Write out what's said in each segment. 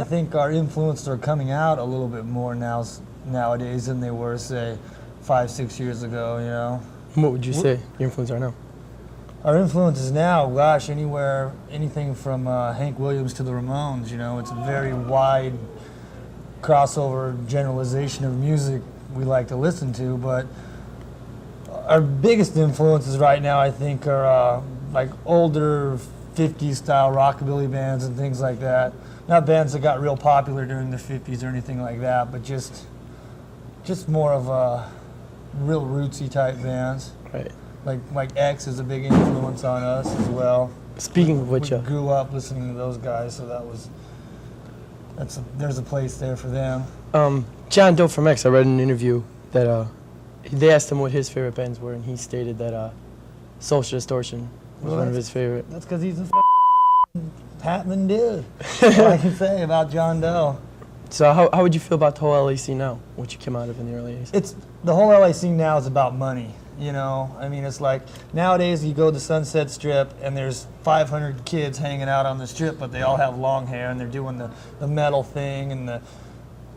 I think our influences are coming out a little bit more nowadays than they were, say, 5-6 years ago, you know. What would you say your influences are now? Our influences now, gosh, anything from Hank Williams to the Ramones, you know. It's a very wide crossover generalization of music we like to listen to, but our biggest influences right now, I think, are like older 50s style rockabilly bands and things like that. Not bands that got real popular during the 50s or anything like that, but just more of real rootsy type bands. Right. Like X is a big influence on us as well. Speaking of which, we grew up listening to those guys, so there's a place there for them. John Doe from X, I read in an interview that they asked him what his favorite bands were, and he stated that Social Distortion was one of his favorite. That's because he's a happening dude. That's all I can say about John Doe. So how would you feel about the whole LA scene now, what you came out of in the early 80s? The whole LA scene now is about money, you know? I mean, it's like, nowadays you go to Sunset Strip and there's 500 kids hanging out on the strip, but they all have long hair and they're doing the metal thing and the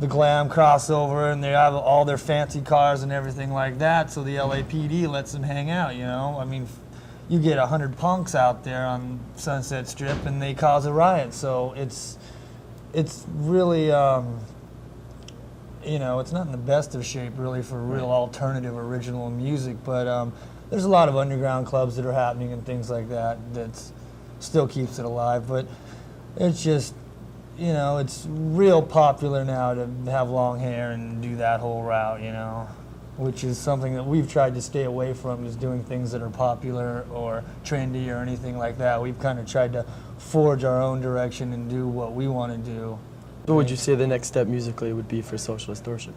glam crossover, and they have all their fancy cars and everything like that, so the LAPD lets them hang out, you know? I mean, you get 100 punks out there on Sunset Strip and they cause a riot, so it's really, you know, it's not in the best of shape really for real alternative original music, but there's a lot of underground clubs that are happening and things like that still keeps it alive, but it's just, you know, it's real popular now to have long hair and do that whole route, you know, which is something that we've tried to stay away from, is doing things that are popular or trendy or anything like that. We've kind of tried to forge our own direction and do what we want to do. What would you say the next step musically would be for Social Distortion?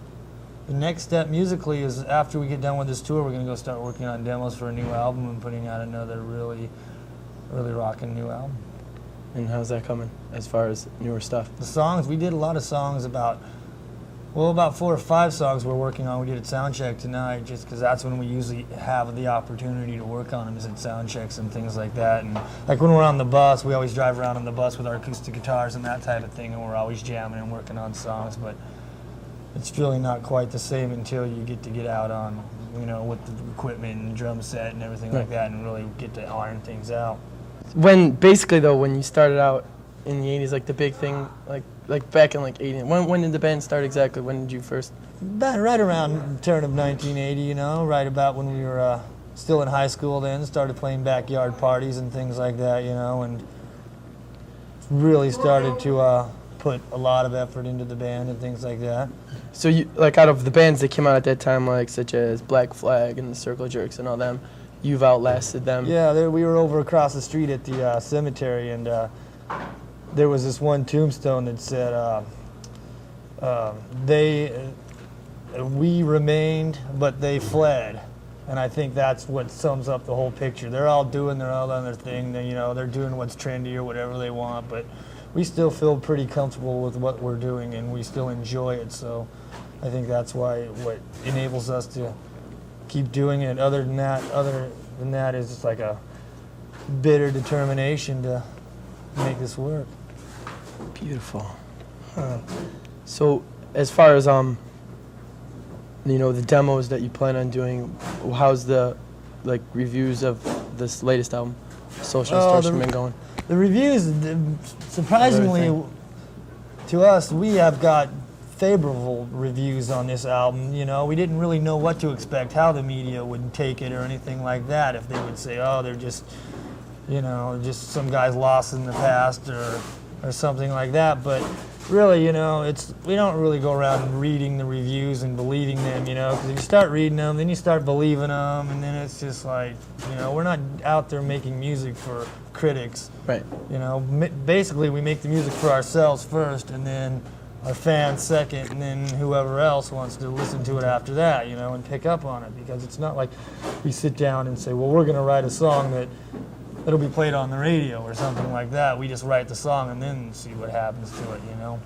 The next step musically is, after we get done with this tour, we're going to go start working on demos for a new album and putting out another really, really rocking new album. And how's that coming as far as newer stuff? The songs, we did a lot of songs about 4 or 5 songs we're working on. We did at Soundcheck tonight, just because that's when we usually have the opportunity to work on them, is at Soundchecks and things like that. And like when we're on the bus, we always drive around on the bus with our acoustic guitars and that type of thing, and we're always jamming and working on songs. But it's really not quite the same until you get out on, you know, with the equipment and drum set and everything like that, and really get to iron things out. When you started out in the 80s, like the big thing, like back in like 80, when did the band start exactly? When did you first? Right around the turn of 1980, you know, right about when we were still in high school then, started playing backyard parties and things like that, you know, and really started to put a lot of effort into the band and things like that. So you, like, out of the bands that came out at that time, like such as Black Flag and the Circle Jerks and all them, you've outlasted them. Yeah, we were over across the street at the cemetery, and there was this one tombstone that said, we remained, but they fled. And I think that's what sums up the whole picture. They're all doing their other thing, you know, they're doing what's trendy or whatever they want, but we still feel pretty comfortable with what we're doing, and we still enjoy it, so I think that's what enables us to keep doing it. Other than that is just like a bitter determination to make this work. Beautiful. So as far as you know, the demos that you plan on doing, how's the reviews of this latest album, Social Distortion, been going? The reviews, surprisingly to us, we have got favorable reviews on this album. You know, we didn't really know what to expect, how the media would take it or anything like that. If they would say, oh, they're just, you know, just some guys lost in the past or something like that. But really, you know, we don't really go around reading the reviews and believing them, you know, because if you start reading them, then you start believing them, and then it's just like, you know, we're not out there making music for critics. Right. You know, basically we make the music for ourselves first, and then our fans second, and then whoever else wants to listen to it after that, you know, and pick up on it. Because it's not like we sit down and say, well, we're going to write a song that'll be played on the radio or something like that. We just write the song and then see what happens to it, you know.